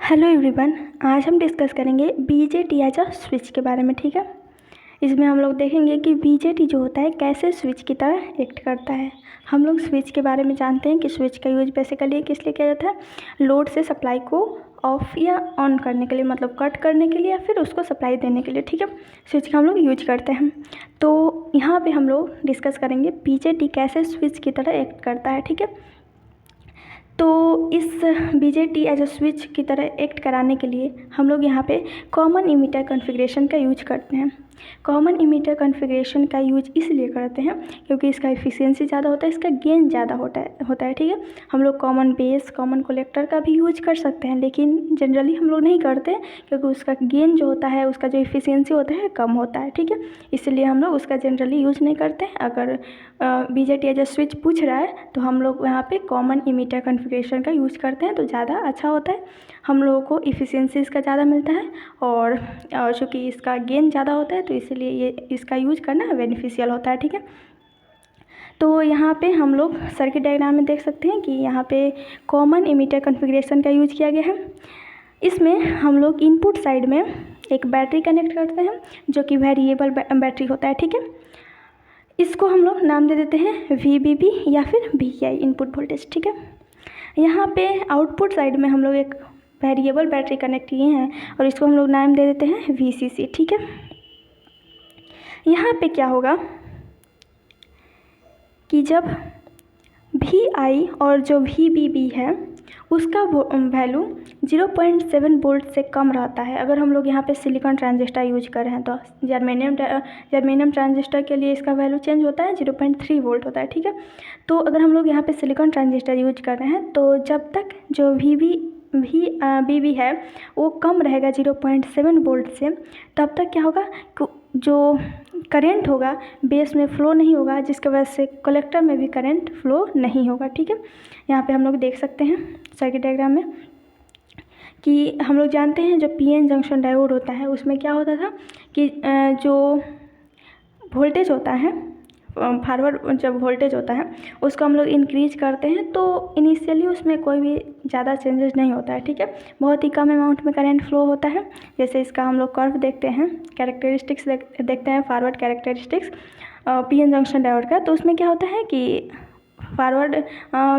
Hello everyone. आज हम discuss करेंगे बीजेटी एज अ स्विच के बारे में। ठीक है, इसमें हम लोग देखेंगे कि बीजेटी जो होता है कैसे स्विच की तरह एक्ट करता है। हम लोग स्विच के बारे में जानते हैं कि स्विच का यूज बेसिकली किस लिए किया जाता है, लोड से सप्लाई को ऑफ या ऑन करने के लिए, मतलब कट करने के लिए या फिर उसको सप्लाई देने के लिए। ठीक है, स्विच का हम लोग यूज करते हैं। तो यहाँ पे हम लोग डिस्कस करेंगे बीजेटी कैसे स्विच की तरह एक्ट करता है। ठीक है, तो इस बीजेटी एज अ स्विच की तरह एक्ट कराने के लिए हम लोग यहाँ पे कॉमन इमीटर कॉन्फ़िगरेशन का यूज करते हैं। कॉमन इमीटर कॉन्फ़िगरेशन का यूज इसलिए करते हैं क्योंकि इसका एफिशिएंसी ज़्यादा होता है, इसका गेन ज़्यादा होता है। ठीक है, हम लोग कॉमन बेस, कॉमन कलेक्टर का भी यूज कर सकते हैं, लेकिन जनरली हम लोग नहीं करते क्योंकि उसका गेन जो होता है, उसका जो एफिशिएंसी होता है कम होता है। ठीक है, इसलिए हम लोग उसका जनरली यूज नहीं करते हैं। अगर बीजेटी एज अ स्विच पूछ रहा है तो हम लोग यहाँ पे कॉमन इमीटर कॉन्फ़िगरेशन का यूज़ करते हैं, तो ज़्यादा अच्छा होता है, हम लोगों को इफ़िशिएंसी इसका ज़्यादा मिलता है और चूँकि इसका गेन ज़्यादा होता है तो इसलिए ये इसका यूज करना बेनिफिशियल होता है। ठीक है, तो यहाँ पे हम लोग सर्किट डायग्राम में देख सकते हैं कि यहाँ पे कॉमन इमीटर कॉन्फ़िगरेशन का यूज किया गया है। इसमें हम लोग इनपुट साइड में एक बैटरी कनेक्ट करते हैं जो कि वेरिएबल बैटरी होता है। ठीक है, इसको हम लोग नाम दे देते हैं VBB या फिर VI, इनपुट वोल्टेज। ठीक है, यहाँ पे आउटपुट साइड में हम लोग एक वेरिएबल बैटरी कनेक्ट किए हैं और इसको हम लोग नाम दे देते हैं VCC। ठीक है, यहाँ पे क्या होगा कि जब VI और जो VBB है उसका वैल्यू 0.7 वोल्ट से कम रहता है। अगर हम लोग यहाँ पे सिलिकॉन ट्रांजिस्टर यूज कर रहे हैं तो जर्मेनियम ट्रांजिस्टर के लिए इसका वैल्यू चेंज होता है, 0.3 वोल्ट होता है। ठीक है, तो अगर हम लोग यहाँ पे सिलिकॉन ट्रांजिस्टर यूज कर रहे हैं तो जब तक जो VBB है वो कम रहेगा 0.7 वोल्ट से, तब तक क्या होगा, जो करंट होगा बेस में फ़्लो नहीं होगा, जिसकी वजह से कलेक्टर में भी करंट फ्लो नहीं होगा। ठीक है, यहाँ पे हम लोग देख सकते हैं सर्किट डायग्राम में कि हम लोग जानते हैं जो PN जंक्शन डायोड होता है उसमें क्या होता था कि जो वोल्टेज होता है, फॉरवर्ड जब वोल्टेज होता है उसको हम लोग इंक्रीज करते हैं तो इनिशियली उसमें कोई भी ज़्यादा चेंजेस नहीं होता है। ठीक है, बहुत ही कम अमाउंट में करंट फ्लो होता है। जैसे इसका हम लोग कर्व देखते हैं, कैरेक्टरिस्टिक्स देखते हैं, forward characteristics PN junction diode का, तो उसमें क्या होता है कि फॉरवर्ड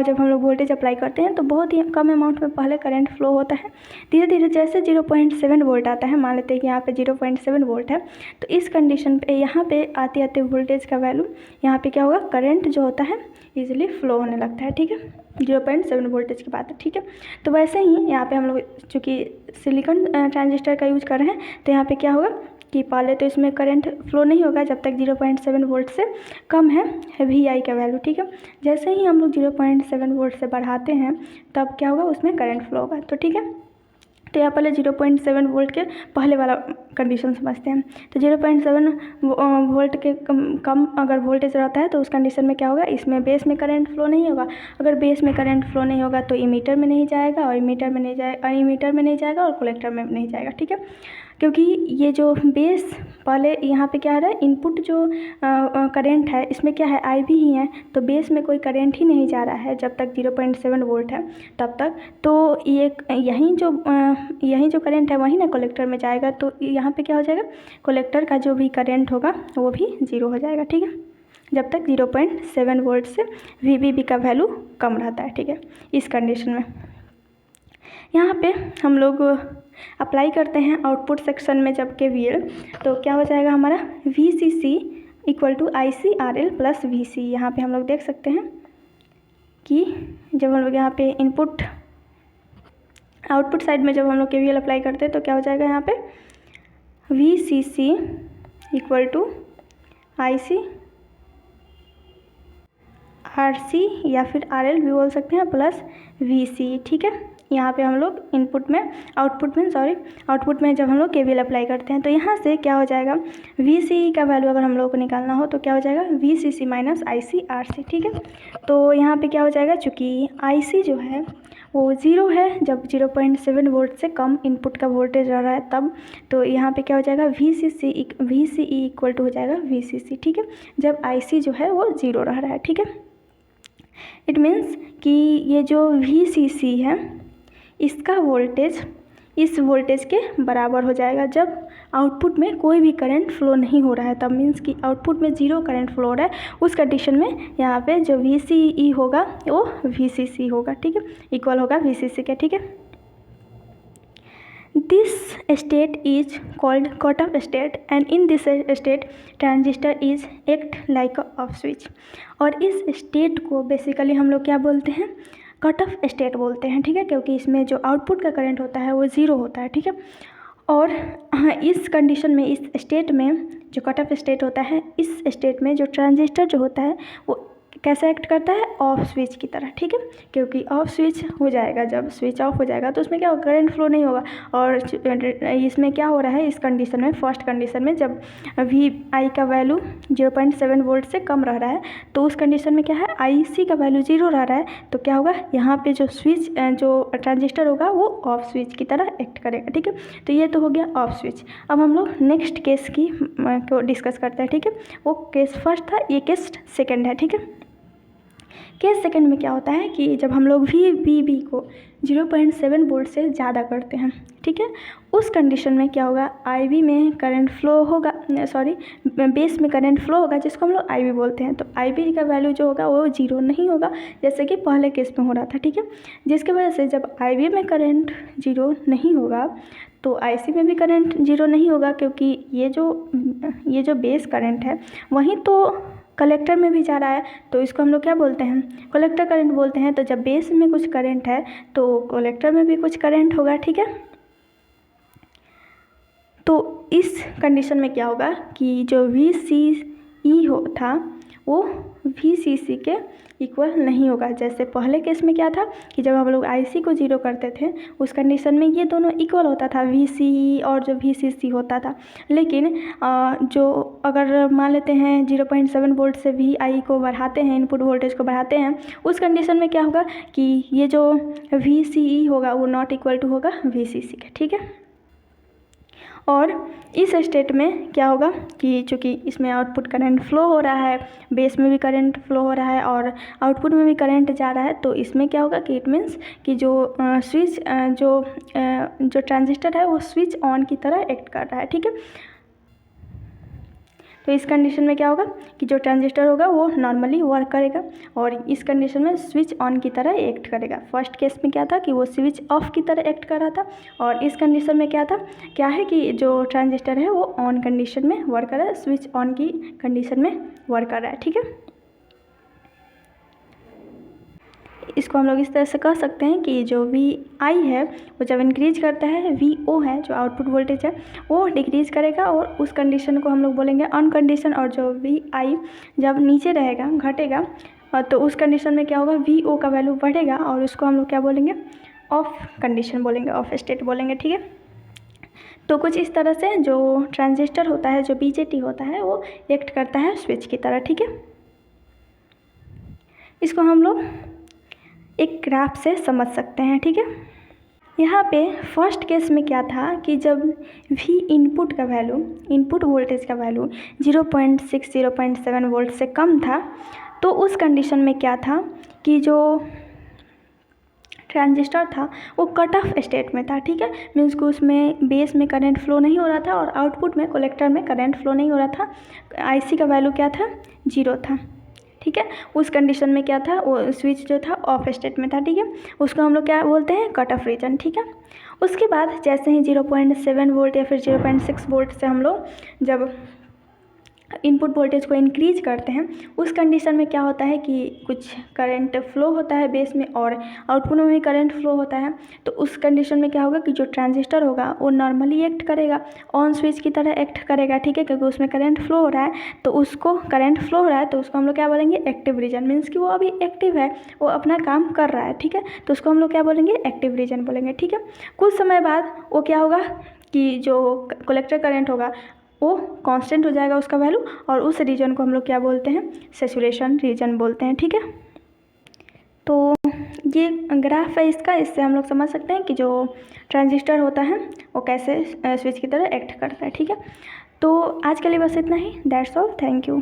जब हम लोग वोल्टेज अप्लाई करते हैं तो बहुत ही कम अमाउंट में पहले करंट फ्लो होता है। धीरे धीरे जैसे 0.7 वोल्ट आता है, मान लेते हैं कि यहाँ पे 0.7 वोल्ट है, तो इस कंडीशन पे यहाँ पे आते आते वोल्टेज का वैल्यू यहाँ पे क्या होगा, करंट जो होता है इजीली फ्लो होने लगता है। ठीक है, 0.7 वोल्टेज की बात है। ठीक है, तो वैसे ही यहाँ पे हम लोग चूँकि सिलिकॉन ट्रांजिस्टर का यूज कर रहे हैं तो यहाँ पे क्या होगा कि पहले तो इसमें करंट फ्लो नहीं होगा जब तक 0.7 वोल्ट से कम है VI का वैल्यू। ठीक है, जैसे ही हम लोग 0.7 वोल्ट से बढ़ाते हैं तब क्या होगा, उसमें करंट फ्लो होगा। तो ठीक है, तो यहाँ पहले 0.7 वोल्ट के पहले वाला कंडीशन समझते हैं। तो 0.7 वोल्ट के कम अगर वोल्टेज रहता है तो उस कंडीशन में क्या होगा, इसमें बेस में करंट फ्लो नहीं होगा। अगर बेस में करंट फ्लो नहीं होगा तो इमीटर में नहीं जाएगा और इमीटर में नहीं जाएगा और कलेक्टर में नहीं जाएगा। ठीक है, क्योंकि ये जो बेस पहले यहाँ पे क्या है, इनपुट जो करंट है इसमें क्या है, IB ही है, तो बेस में कोई करंट ही नहीं जा रहा है जब तक 0.7 वोल्ट है तब तक। तो ये यहीं जो करंट है वहीं ना कलेक्टर में जाएगा, तो यहाँ पे क्या हो जाएगा, कलेक्टर का जो भी करंट होगा वो भी 0 हो जाएगा। ठीक है, जब तक 0.7 वोल्ट से VBB का वैल्यू कम रहता है। ठीक है, इस कंडीशन में यहाँ पे हम लोग अप्लाई करते हैं आउटपुट सेक्शन में जब KVL, तो क्या हो जाएगा हमारा, VCC = ICRL + VC। यहाँ पे हम लोग देख सकते हैं कि जब हम लोग यहाँ पे आउटपुट साइड में जब हम लोग KVL अप्लाई करते हैं तो क्या हो जाएगा, यहाँ पे VCC = ICRC या फिर RL भी बोल सकते हैं प्लस VC। ठीक है, यहाँ पे हम लोग आउटपुट में जब हम लोग KVL अप्लाई करते हैं तो यहाँ से क्या हो जाएगा, VCE का वैल्यू अगर हम लोग को निकालना हो तो क्या हो जाएगा, VCC - ICRC। ठीक है, तो यहाँ पे क्या हो जाएगा, चूँकि IC जो है वो 0 है जब 0.7 वोल्ट से कम इनपुट का वोल्टेज रह रहा है तब, तो यहाँ पे क्या हो जाएगा, VCE = हो जाएगा VCC। ठीक है, जब IC जो है वो 0 रह रहा है। ठीक है, इट मीन्स कि ये जो VCC है इसका वोल्टेज इस वोल्टेज के बराबर हो जाएगा जब आउटपुट में कोई भी करंट फ्लो नहीं हो रहा है, तब मीन्स कि आउटपुट में जीरो करंट फ्लो हो रहा है। उस कंडीशन में यहाँ पे जो VCE होगा वो VCC होगा, ठीक है, इक्वल होगा VCC के, ठीक है। This state is called cut-off state and in this state transistor is act like a off switch। और इस स्टेट को बेसिकली हम लोग क्या बोलते हैं, कट ऑफ स्टेट बोलते हैं, ठीक है, क्योंकि इसमें जो आउटपुट का करंट होता है वो ज़ीरो होता है, ठीक है। और इस कंडीशन में, इस स्टेट में जो कट ऑफ स्टेट होता है, इस स्टेट में जो ट्रांजिस्टर जो होता है वो कैसे एक्ट करता है, ऑफ स्विच की तरह, ठीक है, क्योंकि ऑफ स्विच हो जाएगा, जब स्विच ऑफ हो जाएगा तो उसमें क्या होगा, करंट फ्लो नहीं होगा। और इसमें क्या हो रहा है, इस कंडीशन में, फर्स्ट कंडीशन में जब VI का वैल्यू 0.7 वोल्ट से कम रह रहा है, तो उस कंडीशन में क्या है, IC का वैल्यू 0 रह रहा है, तो क्या होगा, यहाँ पे जो स्विच, जो ट्रांजिस्टर होगा वो ऑफ स्विच की तरह एक्ट करेगा, ठीक है। तो ये तो हो गया ऑफ स्विच। अब हम लोग नेक्स्ट केस की को डिस्कस करते हैं, ठीक है। वो केस फर्स्ट था, ये केस सेकेंड है, ठीक है। केस सेकंड में क्या होता है कि जब हम लोग VBB को 0.7 वोल्ट से ज़्यादा करते हैं, ठीक है, उस कंडीशन में क्या होगा, IB में करंट फ्लो होगा, सॉरी बेस में करंट फ्लो होगा, जिसको हम लोग IB बोलते हैं। तो IB का वैल्यू जो होगा वो 0 नहीं होगा, जैसे कि पहले केस में हो रहा था, ठीक है। जिसकी वजह से जब IB में करंट 0 नहीं होगा तो IC में भी करंट 0 नहीं होगा, क्योंकि ये जो बेस करंट है वहीं तो कलेक्टर में भी जा रहा है, तो इसको हम लोग क्या बोलते हैं, कलेक्टर करंट बोलते हैं। तो जब बेस में कुछ करंट है तो कलेक्टर में भी कुछ करंट होगा, ठीक है। तो इस कंडीशन में क्या होगा कि जो VCE था वो VCC के इक्वल नहीं होगा। जैसे पहले केस में क्या था कि जब हम लोग IC को 0 करते थे उस कंडीशन में ये दोनों इक्वल होता था, VCE और जो VCC होता था। लेकिन जो अगर मान लेते हैं 0.7 वोल्ट से VI को बढ़ाते हैं, इनपुट वोल्टेज को बढ़ाते हैं, उस कंडीशन में क्या होगा कि ये जो VCE होगा वो नॉट इक्वल टू होगा VCC के, ठीक है। और इस स्टेट में क्या होगा कि चूँकि इसमें आउटपुट करंट फ्लो हो रहा है, बेस में भी करंट फ्लो हो रहा है और आउटपुट में भी करंट जा रहा है, तो इसमें क्या होगा कि इट मीन्स कि जो स्विच जो ट्रांजिस्टर है वो स्विच ऑन की तरह एक्ट कर रहा है, ठीक है। तो इस कंडीशन में क्या होगा कि जो ट्रांजिस्टर होगा वो नॉर्मली वर्क करेगा और इस कंडीशन में स्विच ऑन की तरह एक्ट करेगा। फर्स्ट केस में क्या था कि वो स्विच ऑफ की तरह एक्ट कर रहा था और इस कंडीशन में क्या है कि जो ट्रांजिस्टर है वो ऑन कंडीशन में वर्क कर रहा है, स्विच ऑन की कंडीशन में वर्क कर रहा है, ठीक है। इसको हम लोग इस तरह से कह सकते हैं कि जो VI है वो जब इंक्रीज करता है, VO है जो आउटपुट वोल्टेज है वो डिक्रीज करेगा और उस कंडीशन को हम लोग बोलेंगे ऑन कंडीशन। और जो VI जब नीचे रहेगा, घटेगा, तो उस कंडीशन में क्या होगा, VO का वैल्यू बढ़ेगा और उसको हम लोग क्या बोलेंगे, ऑफ कंडीशन बोलेंगे, ऑफ स्टेट बोलेंगे, ठीक है। तो कुछ इस तरह से जो ट्रांजिस्टर होता है, जो BJT होता है, वो एक्ट करता है स्विच की तरह, ठीक है। इसको हम लोग एक ग्राफ से समझ सकते हैं, ठीक है। यहाँ पे फर्स्ट केस में क्या था कि जब V इनपुट का वैल्यू, इनपुट वोल्टेज का वैल्यू 0.6 0.7 वोल्ट से कम था, तो उस कंडीशन में क्या था कि जो ट्रांजिस्टर था वो कट ऑफ स्टेट में था, ठीक है। मीन्स को उसमें बेस में करंट फ्लो नहीं हो रहा था और आउटपुट में कलेक्टर में करंट फ्लो नहीं हो रहा था। IC का वैल्यू क्या था, 0 था, ठीक है। उस कंडीशन में क्या था, वो स्विच जो था ऑफ स्टेट में था, ठीक है। उसको हम लोग क्या बोलते हैं, कट ऑफ रीजन, ठीक है। उसके बाद जैसे ही 0.7 वोल्ट या फिर 0.6 वोल्ट से हम लोग जब इनपुट वोल्टेज को इंक्रीज करते हैं, उस कंडीशन में क्या होता है कि कुछ करंट फ्लो होता है बेस में और आउटपुट में भी करंट फ्लो होता है। तो उस कंडीशन में क्या होगा कि जो ट्रांजिस्टर होगा वो नॉर्मली एक्ट करेगा, ऑन स्विच की तरह एक्ट करेगा, ठीक है, क्योंकि उसमें करंट फ्लो हो रहा है। तो उसको करंट फ्लो हो रहा है तो उसको हम लोग क्या बोलेंगे, एक्टिव रीजन, मीन्स कि वो अभी एक्टिव है, वो अपना काम कर रहा है, ठीक है। तो उसको हम लोग क्या बोलेंगे, एक्टिव रीजन बोलेंगे, ठीक है। कुछ समय बाद वो क्या होगा कि जो कलेक्टर करंट होगा वो कांस्टेंट हो जाएगा उसका वैल्यू और उस रीजन को हम लोग क्या बोलते हैं, सैचुरेशन रीजन बोलते हैं, ठीक है। तो ये ग्राफ है इसका, इससे हम लोग समझ सकते हैं कि जो ट्रांजिस्टर होता है वो कैसे स्विच की तरह एक्ट करता है, ठीक है। तो आज के लिए बस इतना ही, दैट्स ऑल, थैंक यू।